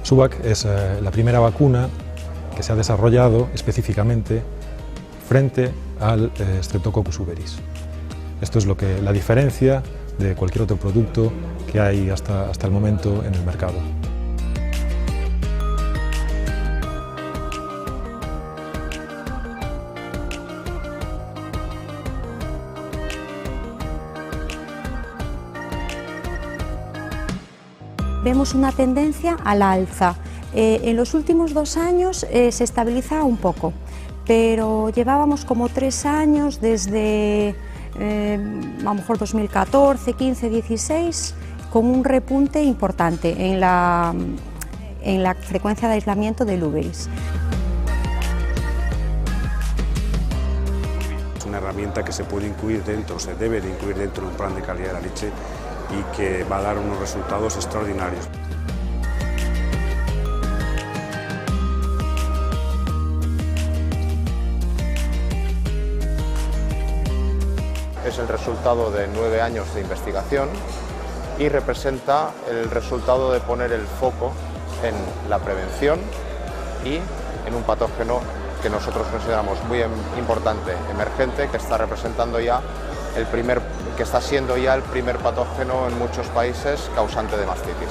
SUVAC es la primera vacuna que se ha desarrollado específicamente frente al Streptococcus suberis. Esto es la diferencia de cualquier otro producto que hay hasta el momento en el mercado. Vemos una tendencia al alza. En los últimos 2 años se estabiliza un poco, pero llevábamos como 3 años desde a lo mejor 2014, 15, 16, con un repunte importante en la frecuencia de aislamiento del uveris. Es una herramienta que se puede incluir dentro, se debe de incluir dentro de un plan de calidad de la leche y que va a dar unos resultados extraordinarios. Es el resultado de 9 años de investigación y representa el resultado de poner el foco en la prevención y en un patógeno que nosotros consideramos muy importante, emergente, que está representando ya que está siendo ya el primer patógeno en muchos países causante de mastitis.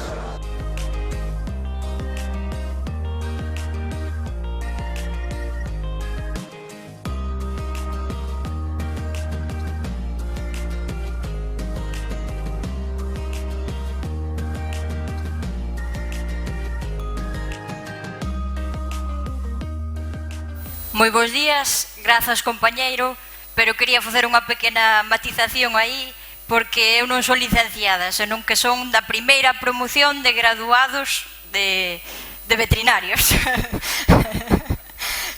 Moi bons días, grazas compañeiro, pero quería facer unha pequena matización aí, porque eu non son licenciada, senón que son da primeira promoción de graduados de veterinarios.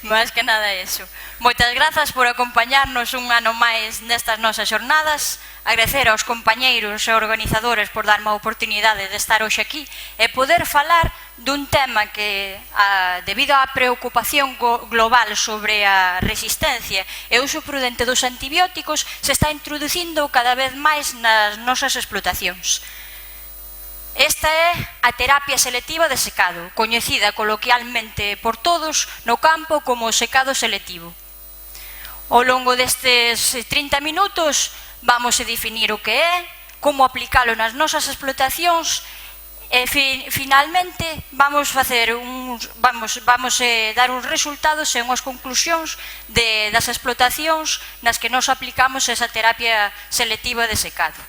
Más que nada eso. Moitas grazas por acompañarnos un ano máis nestas nosas xornadas, agradecer aos compañeiros e organizadores por darme a oportunidade de estar hoxe aquí e poder falar dun tema que, debido á preocupación global sobre a resistencia e o uso prudente dos antibióticos, se está introducindo cada vez máis nas nosas explotacións. Esta é a terapia selectiva de secado, coñecida coloquialmente por todos no campo como secado selectivo. Ao longo destes 30 minutos vamos a definir o que é, como aplicalo nas nosas explotacións e finalmente vamos dar uns resultados e unhas conclusións das explotacións nas que nos aplicamos esa terapia selectiva de secado.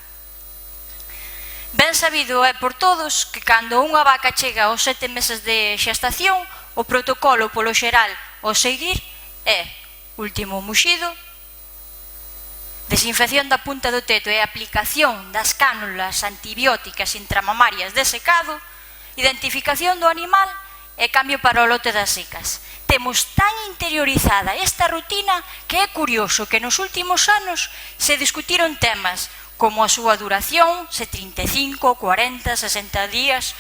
Ben sabido é por todos que cando unha vaca chega aos 7 meses de xestación, o protocolo polo xeral ao seguir é último muxido, desinfección da punta do teto e aplicación das cánulas antibióticas intramamarias de secado, identificación do animal e cambio para o lote das secas. Temos tan interiorizada esta rutina que é curioso que nos últimos anos se discutiron temas como a súa duración, se 35, 40, 60 días,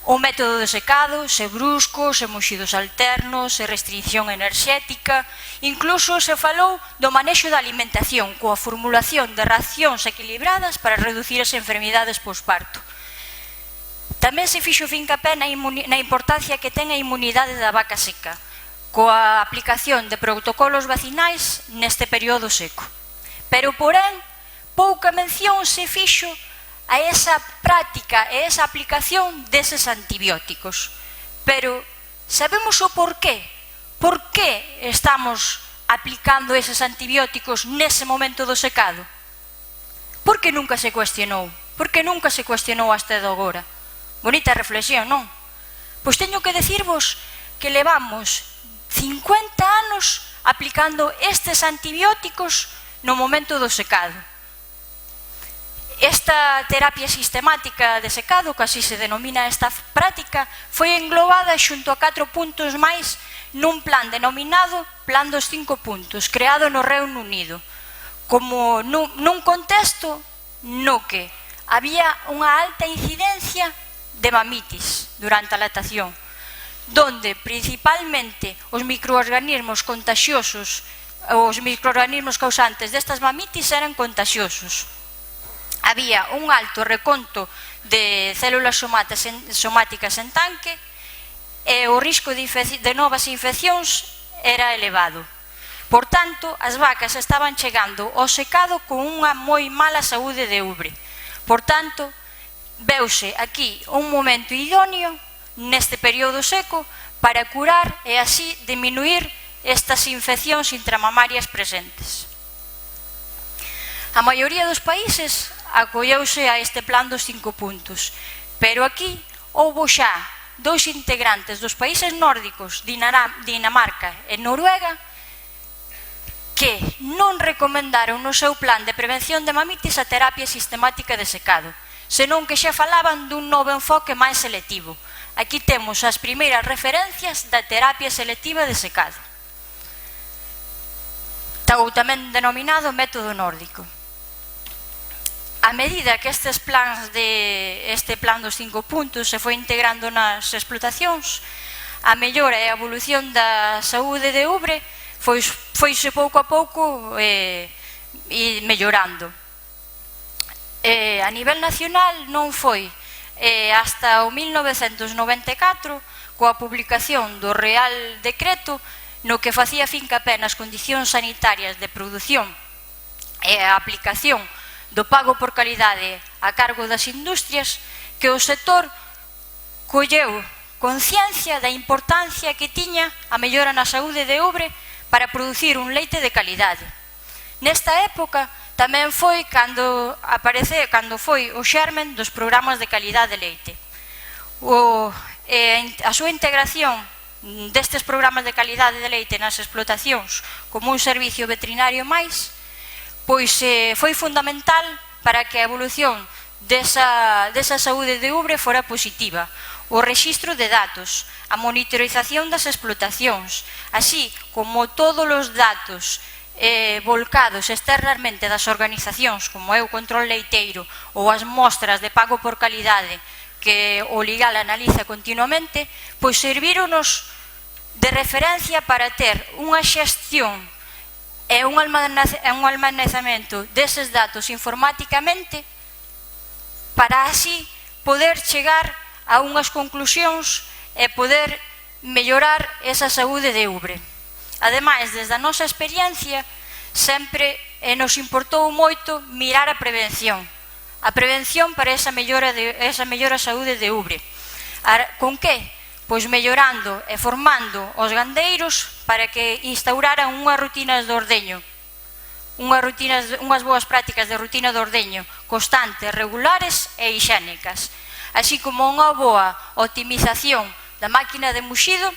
o método de secado, se brusco, se muxidos alternos, se restricción enerxética, incluso se falou do manexo da alimentación coa formulación de racións equilibradas para reducir as enfermidades posparto. Tamén se fixo fincapé na importancia que ten a inmunidade da vaca seca, coa aplicación de protocolos vacinais neste período seco. Pero, porén, pouca mención se fixo a esa práctica e esa aplicación deses antibióticos. Pero sabemos o porqué? Por que estamos aplicando eses antibióticos nese momento do secado? Por que nunca se cuestionou? Por que nunca se cuestionou hasta agora? Bonita reflexión, non? Pois teño que decirvos que levamos 50 anos aplicando estes antibióticos no momento do secado. Esta terapia sistemática de secado, que así se denomina esta práctica, foi englobada xunto a 4 puntos máis nun plan denominado Plan dos 5 puntos, creado no Reino Unido, como nun contexto no que había unha alta incidencia de mamitis durante a lactación, donde principalmente os microorganismos contagiosos, os microorganismos causantes destas mamitis eran contagiosos. Había un alto reconto de células somáticas en tanque e o risco de novas infeccións era elevado. Por tanto, as vacas estaban chegando ao secado con unha moi mala saúde de ubre. Por tanto, veuse aquí un momento idóneo neste período seco para curar e así diminuir estas infeccións intramamarias presentes. A maioría dos países acolleuse a este plan dos 5 puntos, pero aquí houbo xa 2 integrantes dos países nórdicos, Dinamarca e Noruega, que non recomendaron no seu plan de prevención de mamitis a terapia sistemática de secado, senón que xa falaban dun novo enfoque máis selectivo. Aquí temos as primeiras referencias da terapia selectiva de secado, ou tamén denominado método nórdico. A medida que este plan dos 5 puntos se foi integrando nas explotacións, a mellora e a evolución da saúde de ubre foise pouco a pouco mellorando. A nivel nacional non foi hasta o 1994, coa publicación do Real Decreto, no que facía fincapé nas condicións sanitarias de produción e a aplicación do pago por calidade a cargo das industrias, que o sector colleu conciencia da importancia que tiña a mellora na saúde de ubre para producir un leite de calidade. Nesta época tamén foi cando foi o xermen dos programas de calidade de leite. A súa integración destes programas de calidade de leite nas explotacións como un servicio veterinario máis, pois foi fundamental para que a evolución desa saúde de ubre fora positiva. O rexistro de datos, a monitorización das explotacións, así como todos os datos volcados externamente das organizacións, como é o control leiteiro ou as mostras de pago por calidade que o legal analiza continuamente, pois servíronos de referencia para ter unha xestión e un almacenamento deses datos informáticamente para así poder chegar a unhas conclusións e poder mellorar esa saúde de ubre. Ademais, desde a nosa experiencia, sempre nos importou moito mirar a prevención para esa mellora saúde de ubre. Con que? Pois mellorando e formando os gandeiros para que instauraran unhas rutinas de ordeño, unhas boas prácticas de rutina de ordeño constantes, regulares e hixiénicas, así como unha boa optimización da máquina de muxido,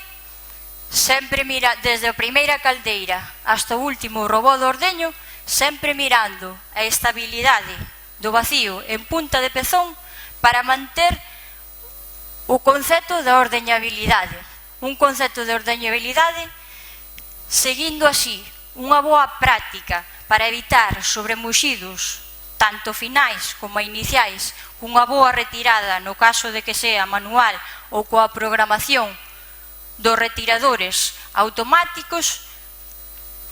sempre desde a primeira caldeira hasta o último robot de ordeño, sempre mirando a estabilidade do vacío en punta de pezón para manter o concepto da ordeñabilidade. Un concepto de ordeñabilidade seguindo así unha boa práctica para evitar sobremuxidos tanto finais como iniciais, cunha boa retirada no caso de que sea manual ou coa programación dos retiradores automáticos,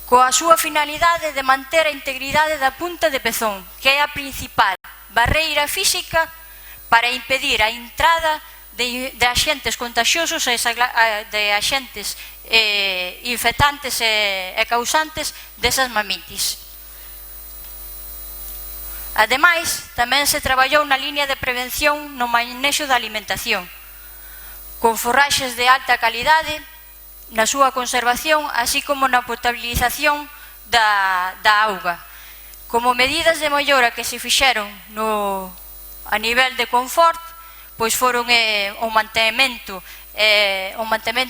coa súa finalidade de manter a integridade da punta de pezón, que é a principal barreira física para impedir a entrada de axentes contagiosos, de axentes infectantes e causantes desas mamitis. Ademais, tamén se traballou na liña de prevención no manexo da alimentación, con forraxes de alta calidade, na súa conservación, así como na potabilización da auga. Como medidas de mellora que se fixeron a nivel de confort, pois foron o mantemento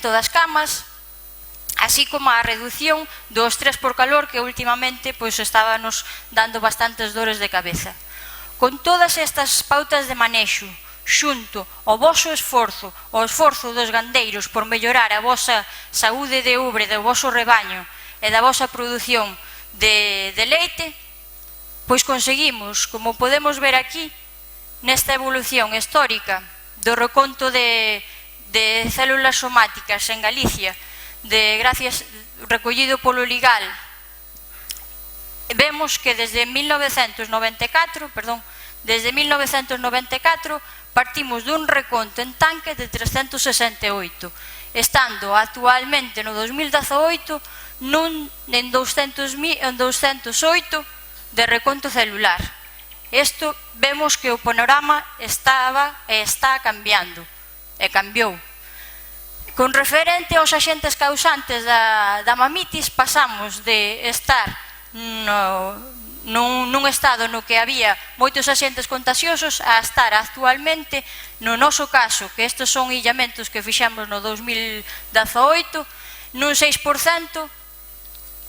das camas, así como a reducción do estrés por calor que últimamente estábanos dando bastantes dores de cabeza. Con todas estas pautas de manexo, xunto ao voso esforzo, o esforzo dos gandeiros por mellorar a vosa saúde de ubre, do voso rebaño e da vosa produción de leite, pois conseguimos, como podemos ver aquí, nesta evolución histórica do reconto de células somáticas en Galicia, recollido polo legal, vemos que desde 1994 partimos dun reconto en tanque de 368 estando actualmente no 2018 en 208 de reconto celular. Isto vemos que o panorama estaba e está cambiando, e cambiou. Con referente aos axentes causantes da mamitis, pasamos de estar nun estado no que había moitos axentes contagiosos a estar actualmente, no noso caso, que estes son illamentos que fixemos no 2018, nun 6%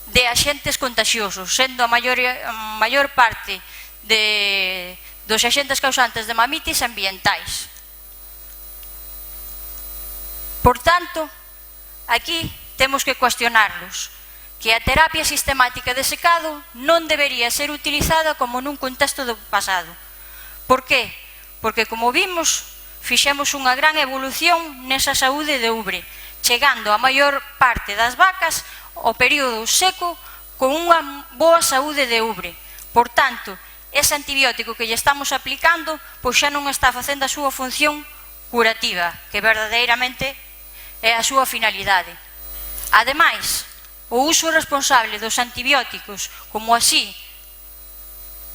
de axentes contagiosos, sendo a maior parte dos axentes causantes de mamitis ambientais. Por tanto, aquí temos que cuestionarnos que a terapia sistemática de secado non debería ser utilizada como nun contexto do pasado. Por qué? Porque, como vimos, fixemos unha gran evolución nesa saúde de ubre, chegando a maior parte das vacas ao período seco con unha boa saúde de ubre. Por tanto, ese antibiótico que lle estamos aplicando pois xa non está facendo a súa función curativa, que verdadeiramente é a súa finalidade. Ademais, o uso responsable dos antibióticos, como así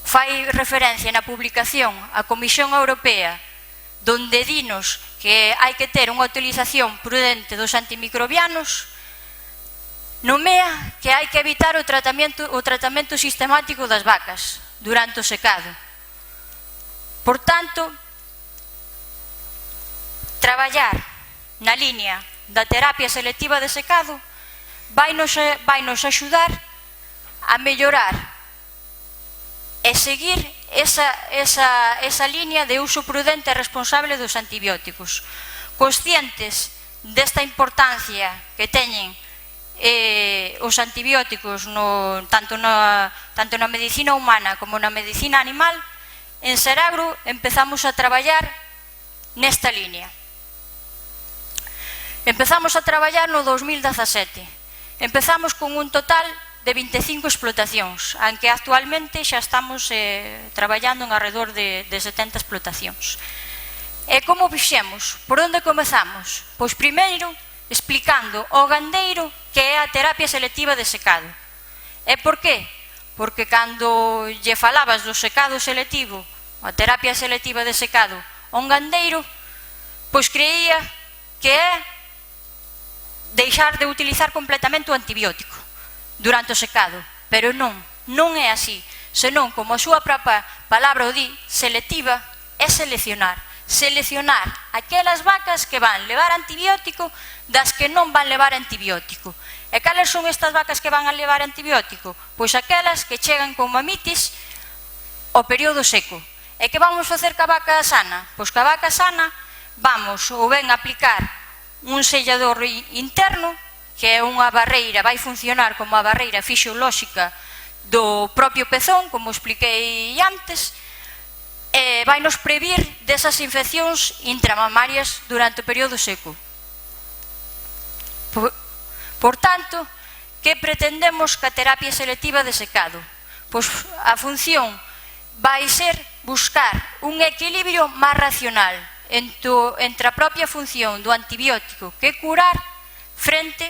fai referencia na publicación a Comisión Europea, donde dinos que hai que ter unha utilización prudente dos antimicrobianos, nomea que hai que evitar o tratamento sistemático das vacas durante o secado. Por tanto, traballar na línea da terapia selectiva de secado vainos axudar a mellorar e seguir esa línea de uso prudente e responsable dos antibióticos, conscientes desta importancia que teñen os antibióticos tanto na medicina humana como na medicina animal. En Seragro empezamos a traballar nesta línea. Empezamos a traballar no 2017. Empezamos con un total de 25 explotacións, aunque actualmente xa estamos traballando en alrededor de 70 explotacións. E como fixemos? Por onde comezamos? Pois primeiro explicando ao gandeiro que é a terapia selectiva de secado. E por qué? Porque cando lle falabas do secado selectivo, a terapia selectiva de secado, a un gandeiro, pois creía que é deixar de utilizar completamente o antibiótico durante o secado, pero non é así, senón, como a súa propia palabra o di, selectiva é seleccionar aquelas vacas que van levar antibiótico das que non van levar antibiótico. E cales son estas vacas que van a levar antibiótico? Pois aquelas que chegan con mamitis ao período seco. E que vamos facer ca vaca sana? Pois ca vaca sana vamos ou ben aplicar un sellador interno, que é unha barreira, vai funcionar como a barreira fisiolóxica do propio pezón, como expliquei antes, e vai nos previr desas infeccións intramamarias durante o período seco. Por tanto, que pretendemos ca terapia selectiva de secado? Pois a función vai ser buscar un equilibrio máis racional entre a propia función do antibiótico, que é curar, frente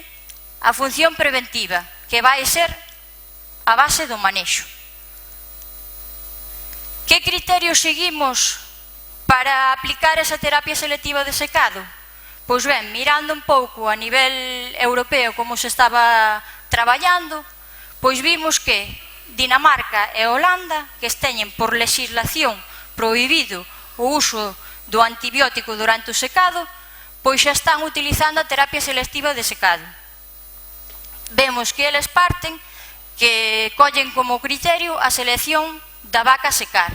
á función preventiva, que vai ser a base do manexo. Que criterios seguimos para aplicar esa terapia selectiva de secado? Pois ben, mirando un pouco a nivel europeo como se estaba traballando, pois vimos que Dinamarca e Holanda, que teñen por legislación prohibido o uso do antibiótico durante o secado, pois xa están utilizando a terapia selectiva de secado. Vemos que eles parten que collen como criterio a selección da vaca a secar,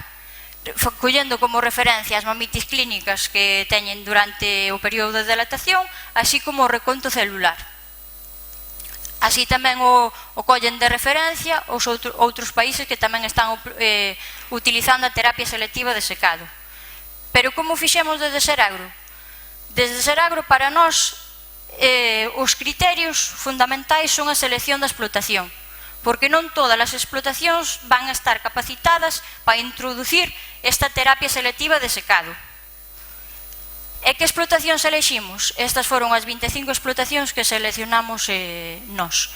collendo como referencia as mamitis clínicas que teñen durante o período de dilatación, así como o reconto celular. Así tamén o collen de referencia os outros países que tamén están utilizando a terapia selectiva de secado. Pero como fixemos desde Seragro? Desde Seragro, para nós, os criterios fundamentais son a selección da explotación, porque non todas as explotacións van a estar capacitadas para introducir esta terapia selectiva de secado. E que explotacións eleximos? Estas foron as 25 explotacións que seleccionamos nós.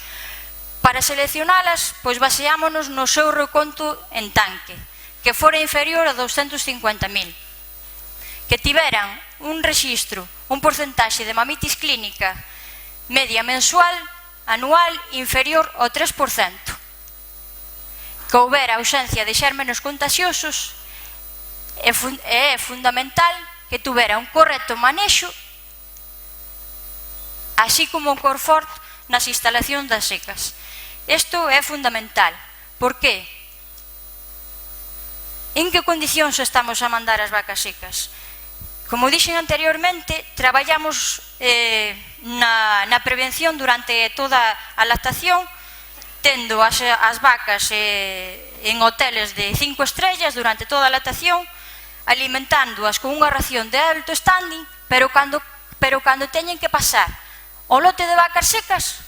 Para seleccionalas, pois baseámonos no seu reconto en tanque, que fora inferior a 250.000, que tiveran un rexistro, un porcentaxe de mamitis clínica media mensual, anual, inferior ao 3%, que houbera ausencia de xérmenes contagiosos, e é fundamental que tuvera un correcto manexo, así como un confort nas instalacións das secas. Isto é fundamental. Por que? En que condicións estamos a mandar as vacas secas? Como dixen anteriormente, traballamos na prevención durante toda a lactación, tendo as vacas en hoteles de 5 estrellas durante toda a lactación, alimentándoas con unha ración de alto standing, pero cando teñen que pasar o lote de vacas secas,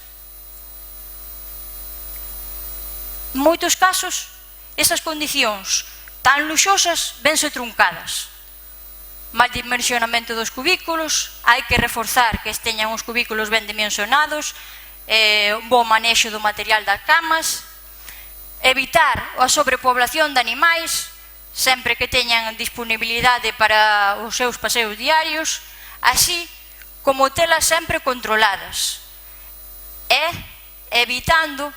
en moitos casos, esas condicións tan luxosas vense truncadas. Mal dimensionamento dos cubículos, hai que reforzar que teñan os cubículos ben dimensionados, un bo manexo do material das camas, evitar a sobrepoblación de animais, sempre que teñan disponibilidade para os seus paseos diarios, así como telas sempre controladas e evitando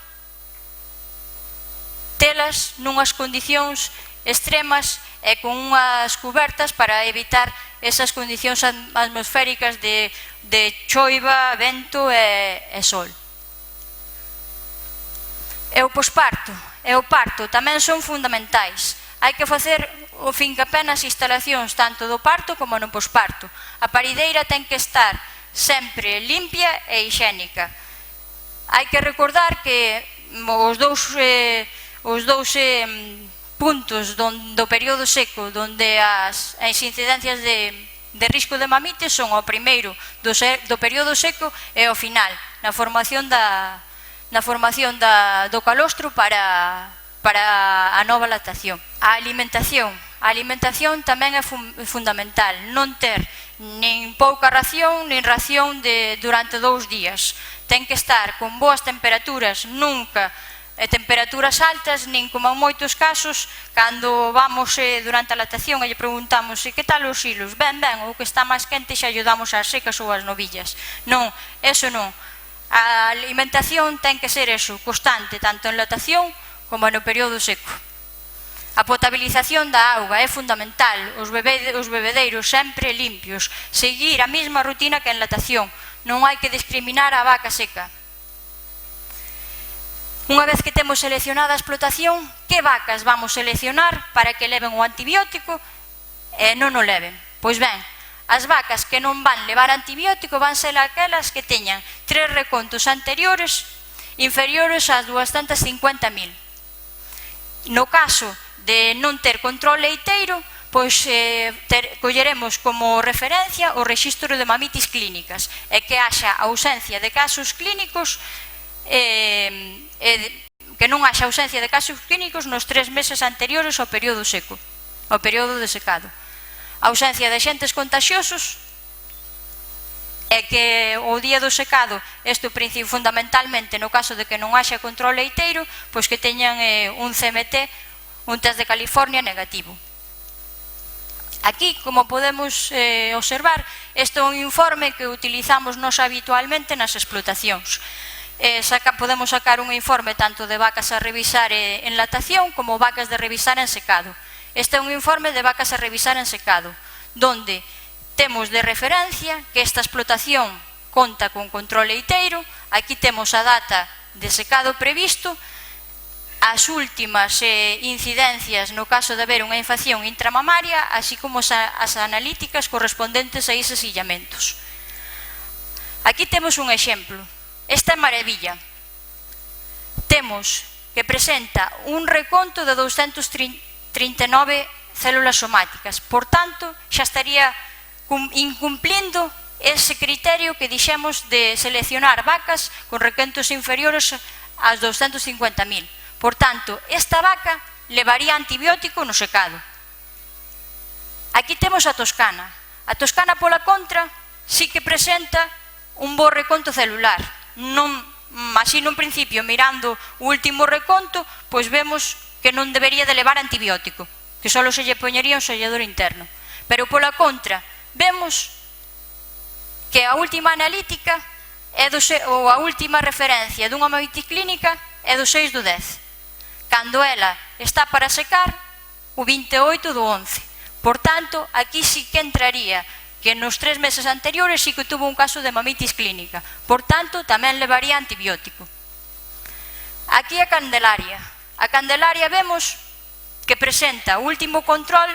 telas nunhas condicións extremas e con unhas cubertas para evitar esas condicións atmosféricas de choiva, vento e sol. E o posparto e o parto tamén son fundamentais. Hai que facer o fincapé nas instalacións tanto do parto como no posparto. A parideira ten que estar sempre limpia e higiénica. Hai que recordar que os dous puntos do período seco onde as incidencias de risco de mamitis son o primeiro do período seco e o final, na formación do calostro para a nova lactación. A alimentación tamén é fundamental, non ter nin pouca ración, nin ración durante 2 días. Ten que estar con boas temperaturas, nunca temperaturas altas, nin como en moitos casos, cando vamos durante a lactación e lle preguntamos que tal os hilos, ben, o que está máis quente xa lle damos as secas ou as novillas. Non, eso non. A alimentación ten que ser eso, constante, tanto en lactación como no período seco. A potabilización da auga é fundamental, os bebedeiros sempre limpios, seguir a mesma rutina que en lactación, non hai que discriminar a vaca seca. Unha vez que temos seleccionada a explotación, que vacas vamos seleccionar para que leven o antibiótico e non o leven? Pois ben, as vacas que non van levar antibiótico van ser aquelas que teñan 3 recontos anteriores inferiores ás 250.000. No caso de non ter control leiteiro, pois colleremos como referencia o rexistro de mamitis clínicas e que haxa ausencia de casos clínicos, que non haxa ausencia de casos clínicos nos 3 meses anteriores ao período seco, ao período de secado. Ausencia de agentes contagiosos e que o día do secado, isto fundamentalmente no caso de que non haxa control leiteiro, pois que teñan un CMT, un test de California negativo. Aquí, como podemos observar, este é un informe que utilizamos nos habitualmente nas explotacións. Podemos sacar un informe tanto de vacas a revisar en lactación como vacas de revisar en secado. Este é un informe de vacas a revisar en secado, donde temos de referencia que esta explotación conta con control leiteiro. Aquí temos a data de secado previsto, as últimas incidencias no caso de haber unha infección intramamaria, así como as analíticas correspondentes a eses illamentos. Aquí temos un exemplo. Esta é maravilla. Temos que presenta un reconto de 239 células somáticas. Por tanto, xa estaría incumplindo ese criterio que dixemos de seleccionar vacas con requentos inferiores ás 250.000. Por tanto, esta vaca levaría antibiótico no secado. Aquí temos a Toscana. A Toscana, pola contra, sí que presenta un bo reconto celular. Así nun principio, mirando o último reconto, pois vemos que non debería de levar antibiótico, que só se lle poñería un sellador interno. Pero pola contra, vemos que a última analítica ou a última referencia dunha hematitis clínica é do 6/10, cando ela está para secar o 28/11. Por tanto, aquí sí que entraría que nos 3 meses anteriores sí que tuvo un caso de hematitis clínica. Por tanto, tamén levaría antibiótico. Aquí a Candelaria. A Candelaria vemos que presenta o último control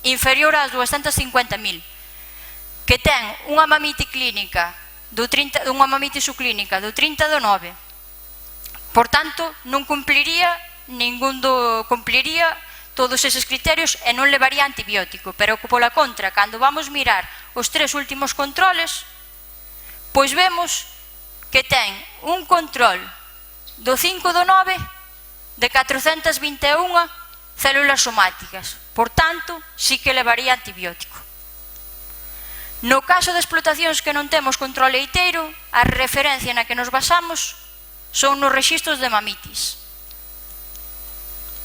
inferior ás 250.000, que ten unha hematitis clínica, unha hematitis subclínica do 30/9. Por tanto, non cumpliría todos eses criterios e non levaría antibiótico. Pero pola contra, cando vamos mirar os 3 últimos controles, pois vemos que ten un control do 5/9 de 421 células somáticas. Por tanto, sí que levaría antibiótico. No caso de explotacións que non temos control leiteiro, a referencia na que nos basamos son nos rexistros de hemamitis.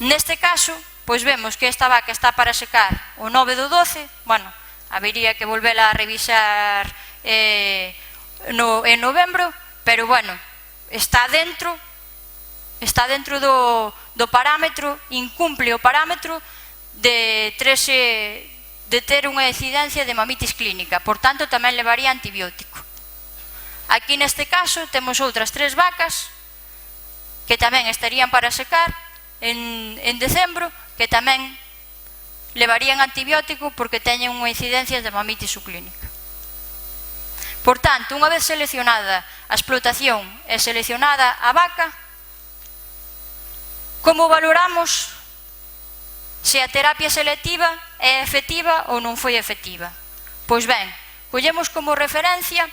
Neste caso, pois vemos que esta vaca está para secar o 9/12, bueno, habería que volvela a revisar en novembro, pero bueno, está dentro do parámetro, incumple o parámetro de ter unha incidencia de hemamitis clínica, por tanto tamén levaría antibiótico. Aquí neste caso temos outras 3 vacas que tamén estarían para secar en decembro, que tamén levarían antibiótico porque teñen unha incidencia de hemamitis subclínica. Por tanto, unha vez seleccionada a explotación e seleccionada a vaca, como valoramos se a terapia selectiva é efectiva ou non foi efectiva? Pois ben, collemos como referencia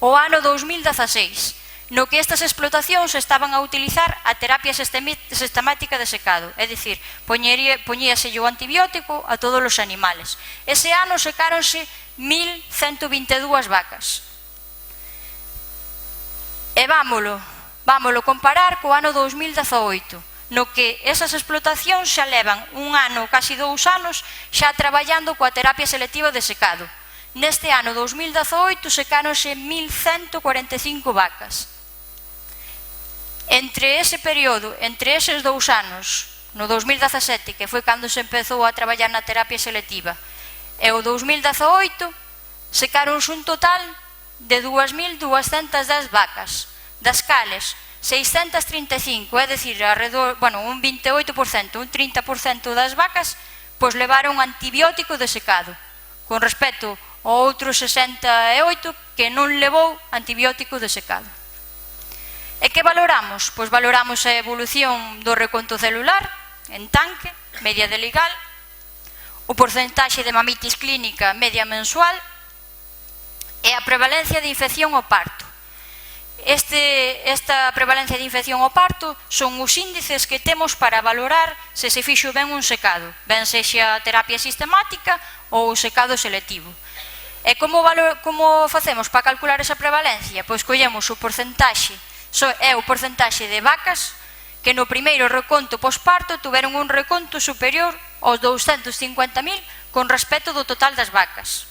o ano 2016, no que estas explotacións estaban a utilizar a terapia sistemática de secado, é dicir, poñíase o antibiótico a todos os animales. Ese ano secáronse 1.122 vacas. E vámolo comparar co ano 2018, no que esas explotacións xa levan un ano, casi 2 anos, xa traballando coa terapia selectiva de secado. Neste ano 2018 secáronse 1.145 vacas. Entre ese período, entre eses 2 anos, no 2017, que foi cando se empezou a traballar na terapia selectiva, e o 2018, secáronse un total de 2.210 vacas, das cales 635, é dicir, un 28%, un 30% das vacas, pois levaron antibiótico de secado, con respecto ao outro 68 que non levou antibiótico de secado. E que valoramos? Pois valoramos a evolución do reconto celular en tanque, media de legal, o porcentaxe de hemamitis clínica media mensual e a prevalencia de infección ao parto. Esta prevalencia de infección ao parto son os índices que temos para valorar se se fixo ben un secado, ben sexa terapia sistemática ou secado selectivo. E como facemos para calcular esa prevalencia? Pois collemos o porcentaxe, é o porcentaxe de vacas que no primeiro reconto posparto tuveron un reconto superior aos 250.000 con respecto do total das vacas.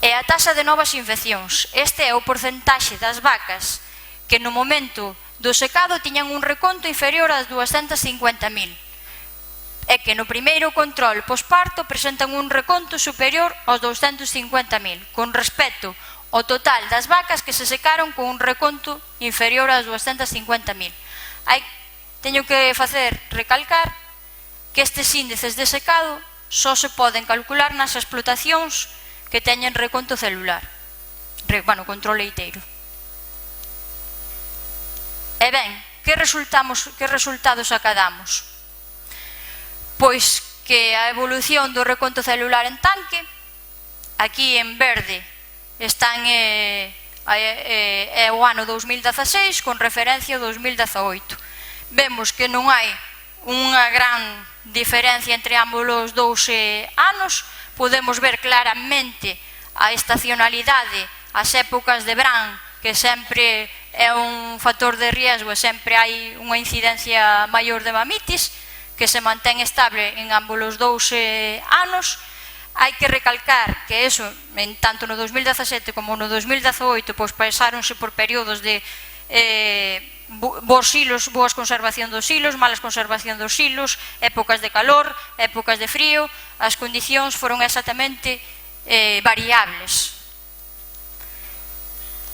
E a taxa de novas infeccións. Este é o porcentaxe das vacas que no momento do secado tiñan un reconto inferior ás 250.000 e que no primeiro control posparto presentan un reconto superior aos 250.000 con respecto ao total das vacas que se secaron con un reconto inferior ás 250.000. Teño que recalcar que estes índices de secado só se poden calcular nas explotacións que teñen reconto celular, control leiteiro. E ben, que resultados acadamos? Pois que a evolución do reconto celular en tanque, aquí en verde están é o ano 2016 con referencia ao 2018. Vemos que non hai unha gran diferencia entre ambos os dous anos, podemos ver claramente a estacionalidade, as épocas de verán, que sempre é un factor de riesgo e sempre hai unha incidencia maior de mamitis, que se mantén estable en ambos os dous anos. Hai que recalcar que eso, tanto no 2017 como no 2018, pois pasáronse por períodos de bons silos, boas conservación dos silos, malas conservación dos silos, épocas de calor, épocas de frío, as condicións foron exactamente variables,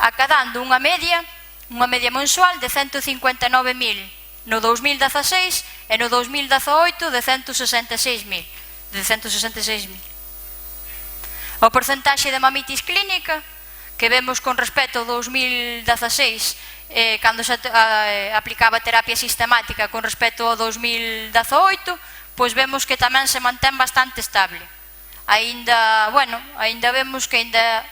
acadando unha media mensual de 159.000 no 2016 e no 2018 de 166.000. O porcentaxe de mamitis clínica que vemos con respecto ao 2016, cando se aplicaba terapia sistemática con respecto ao 2018, pois vemos que tamén se mantén bastante estable. Ainda vemos que ainda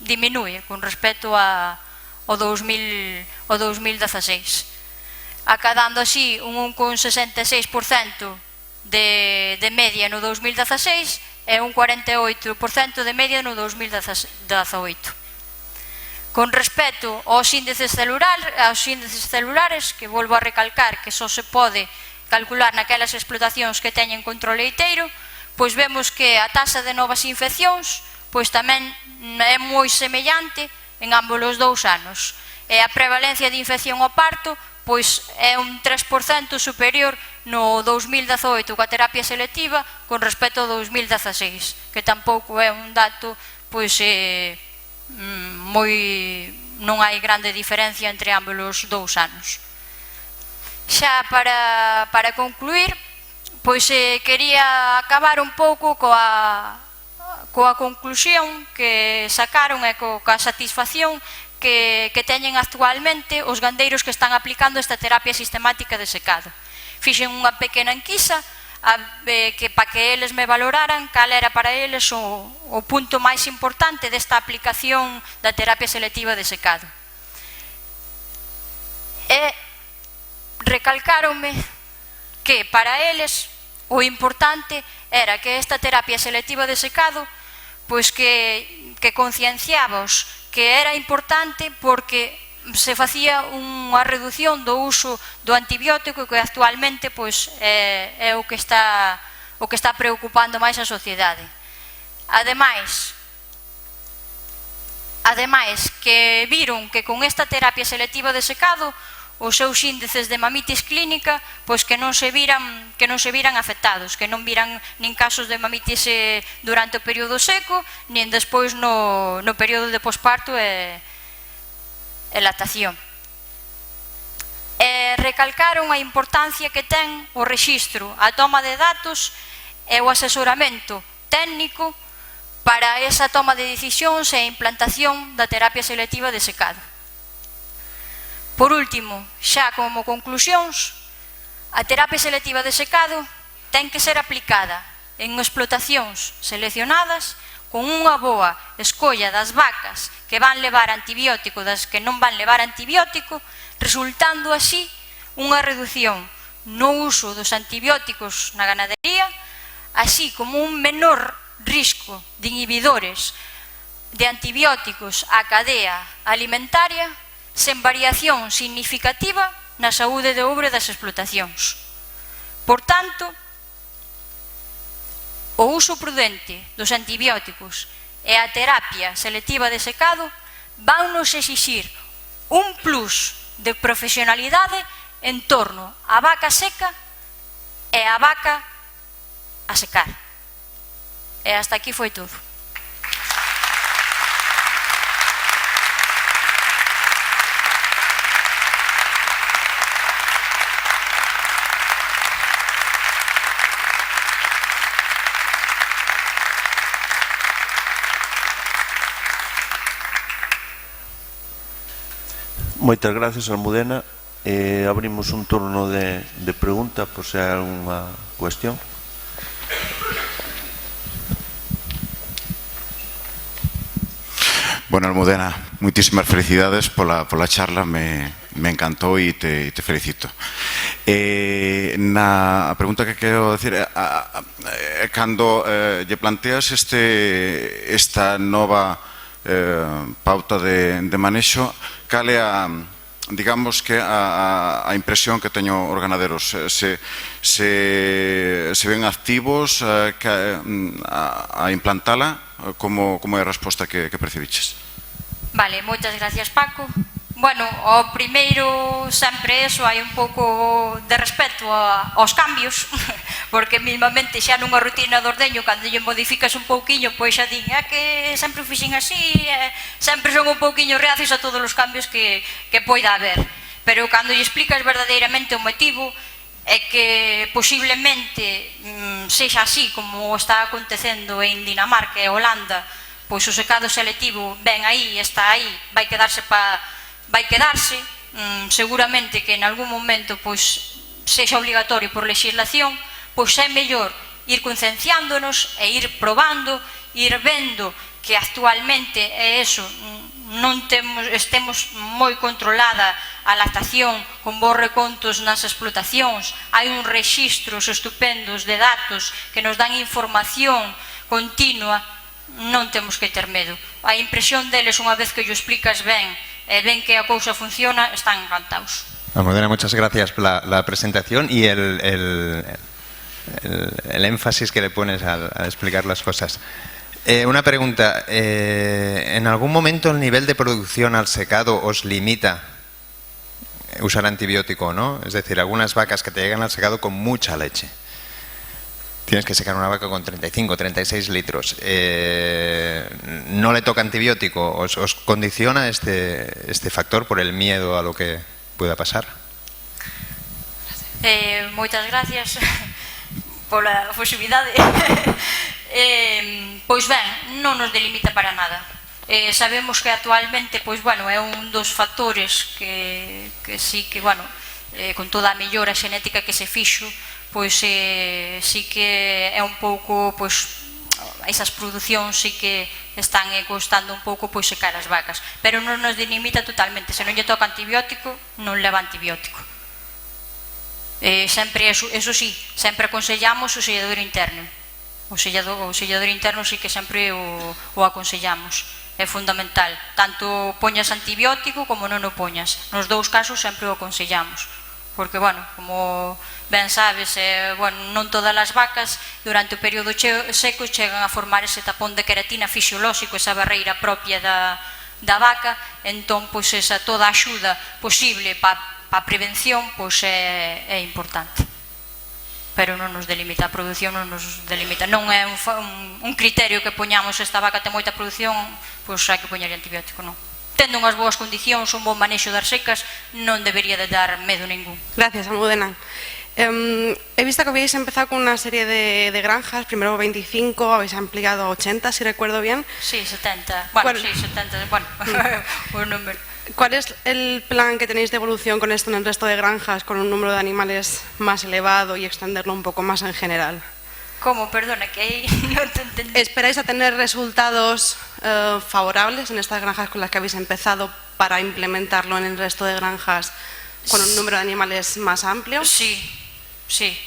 diminúe con respecto ao 2016, acadando así un 1,66% de media no 2016 e un 48% de media no 2018. Con respecto aos índices celulares, que volvo a recalcar que só se pode calcular naquelas explotacións que teñen control leiteiro, pois vemos que a taxa de novas infeccións pois tamén é moi semellante en ambos os dous anos, e a prevalencia de infección ao parto pois é un 3% superior no 2018 coa terapia selectiva con respecto ao 2016, que tampouco é un dato pois non hai grande diferencia entre ambos os dous anos. Xa para concluir, pois quería acabar un pouco coa conclusión que sacaron e coa satisfacción que teñen actualmente os gandeiros que están aplicando esta terapia sistemática de secado. Fixen unha pequena enquisa para que eles me valoraran cal era para eles o punto máis importante desta aplicación da terapia selectiva de secado. E recalcaronme que para eles o importante era que esta terapia selectiva de secado pois que concienciábamos que era importante porque se facía unha redución do uso do antibiótico que actualmente pois é o que está preocupando máis a sociedade. Ademais que viron que con esta terapia selectiva de secado os seus índices de mamitis clínica pois que non se viran afectados, que non viran nin casos de mamitis durante o período seco, nin despois no período de posparto e lactación. Recalcaron a importancia que ten o rexistro, a toma de datos e o asesoramento técnico para esa toma de decisións e implantación da terapia selectiva de secado. Por último, xa como conclusións, a terapia selectiva de secado ten que ser aplicada en explotacións seleccionadas con unha boa escolla das vacas que van levar antibiótico das que non van levar antibiótico, resultando así unha reducción no uso dos antibióticos na ganadería, así como un menor risco de inhibidores de antibióticos á cadea alimentaria, sen variación significativa na saúde de obre das explotacións. Por tanto, o uso prudente dos antibióticos e a terapia selectiva de secado vannos exixir un plus de profesionalidade en torno á vaca seca e á vaca a secar. E hasta aquí foi todo. Moitas gracias, Almudena. Abrimos un turno de pregunta por se hai algunha cuestión. Bueno, Almudena, moitísimas felicidades pola charla. Me me encantó y te felicito. Na pregunta que quero decir, cando lle planteas esta nova pauta de manexo, cal é digamos que a impresión que teño os ganaderos? Se ven activos a implantala? Como é a resposta que percibiches? Vale, moitas gracias, Paco. Bueno, o primeiro sempre eso, hai un pouco de respeto aos cambios, porque mismamente xa nunha rutina de ordeño, cando lle modificas un pouquiño, pois xa din, que sempre fixen así, sempre son un pouquiño reacios a todos os cambios que poida haber. Pero cando lle explicas verdadeiramente o motivo, é que posiblemente sexa así como está acontecendo en Dinamarca e Holanda, pois o secado selectivo ven aí, está aí, vai quedarse, seguramente que en algún momento pois sexa obligatorio por legislación, pois é mellor ir concienciándonos e ir probando, ir vendo que actualmente é eso, estemos moi controlada a lactación con bons recontos nas explotacións, hai uns rexistros estupendos de datos que nos dan información continua, non temos que ter medo. A impresión deles, unha vez que yo explicas ben e ven que a cousa funciona, están encantados. Almudena, muchas gracias por la presentación y el énfasis que le pones al explicar las cosas. Una pregunta, ¿en algún momento el nivel de producción al secado os limita usar antibiótico, no? Es decir, algunas vacas que te llegan al secado con mucha leche. Tienes que secar una vaca con 35, 36 litros. ¿No le toca antibiótico? ¿Os condiciona este factor por el miedo a lo que pueda pasar? Moitas gracias pola posibilidade. Pois ben, non nos delimita para nada. Sabemos que actualmente, pois bueno, é un dos factores que sí que, bueno, con toda a mellora xenética que se fixo, pois sí que é un pouco, pois esas producións sí que están costando un pouco pois secar as vacas, pero non nos delimita totalmente. Se non lle toca antibiótico, non leva antibiótico. Sempre, eso sí, sempre aconsellamos o sellador interno. O sellador interno sí que sempre o aconsellamos. É fundamental, tanto poñas antibiótico como non o poñas. Nos dous casos sempre o aconsellamos, porque, bueno, como ben sabes, non todas as vacas durante o período seco chegan a formar ese tapón de queratina fisiolóxico, esa barreira propia da vaca, entón, pois, esa toda a axuda posible para a prevención, pois, é importante. Pero non nos delimita, a produción non nos delimita. Non é un criterio que poñamos esta vaca ten moita produción, pois hai que poñer antibiótico, non. Tendo unhas boas condicións, un bon manexo das secas, non debería de dar medo ningún. Gracias, Almudena. He visto que habéis empezado con una serie de granjas, primero 25, habéis ampliado a 80, si recuerdo bien. Sí, 70. Bueno, sí, 70, bueno, un número. ¿Cuál es el plan que tenéis de evolución con esto en el resto de granjas, con un número de animales más elevado y extenderlo un poco más en general? ¿Cómo? Perdona, que ahí no te entendí. ¿Esperáis a tener resultados favorables en estas granjas con las que habéis empezado para implementarlo en el resto de granjas con un número de animales más amplio? Sí, sí,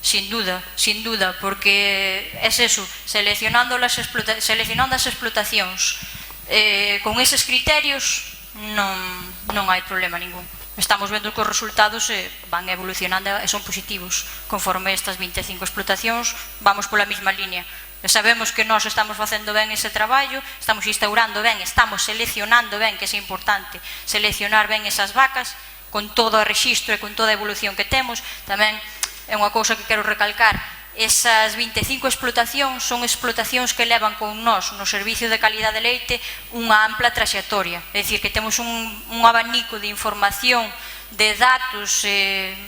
sin duda, porque es eso, seleccionando as explotacións con eses criterios non hai problema ningún. Estamos vendo que os resultados van evolucionando e son positivos. Conforme estas 25 explotacións vamos pola mesma línea. Sabemos que nós estamos facendo ben ese traballo, estamos instaurando ben, estamos seleccionando ben, que é importante, seleccionar ben esas vacas con todo o rexistro e con toda a evolución que temos. Tamén é unha cousa que quero recalcar, esas 25 explotacións son explotacións que levan con nós no servicio de calidad de leite unha ampla traxectoria, é dicir, que temos un abanico de información, de datos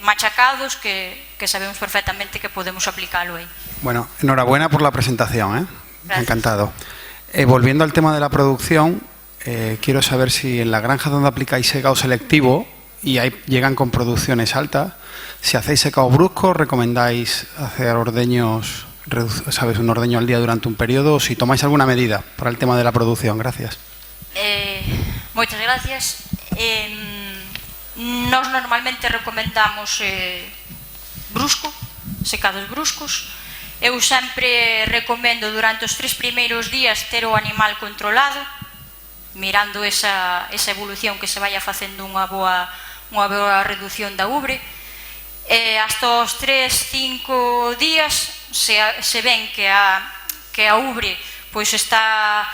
machacados que sabemos perfectamente que podemos aplicarlo aí. Bueno, enhorabuena por la presentación, Gracias. Encantado. Volviendo al tema de la producción, quiero saber si en la granja donde aplicáis secado selectivo y ahí llegan con producciones altas, si hacéis secado brusco, recomendáis hacer ordeños, ¿sabes? Un ordeño al día durante un periodo, o si tomáis alguna medida para el tema de la producción. Gracias. Moitas gracias. Nós normalmente recomendamos brusco, secados bruscos. Eu sempre recomendo durante os 3 primeiros días ter o animal controlado, mirando esa evolución que se vaya facendo unha boa reducción da ubre. Hasta os 3-5 días se ven que a ubre está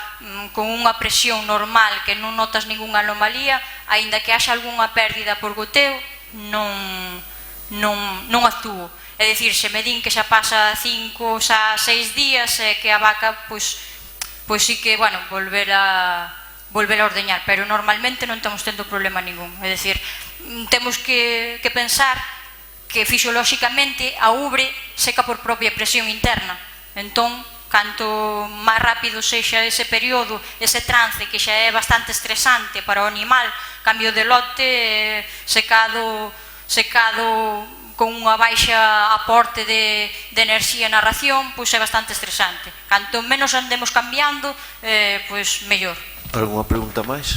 con unha presión normal, que non notas ningunha anomalía, aínda que haxa algunha pérdida por goteo, non actúo. É dicir, se me din que xa pasa 5 xa 6 días, que a vaca sí que, bueno, volver a ordeñar, pero normalmente non estamos tendo problema ningún. É dicir, temos que pensar que fisiolóxicamente a ubre seca por propia presión interna. Entón, canto máis rápido sexa ese período, ese trance que xa é bastante estresante para o animal, cambio de lote, secado con unha baixa aporte de enerxía na ración, pois é bastante estresante. Canto menos andemos cambiando, pois mellor. Alguna pregunta máis?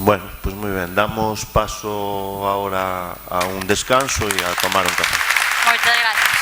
Bueno, pois moi ben, damos paso agora a un descanso e a tomar un café. Moitas gracias.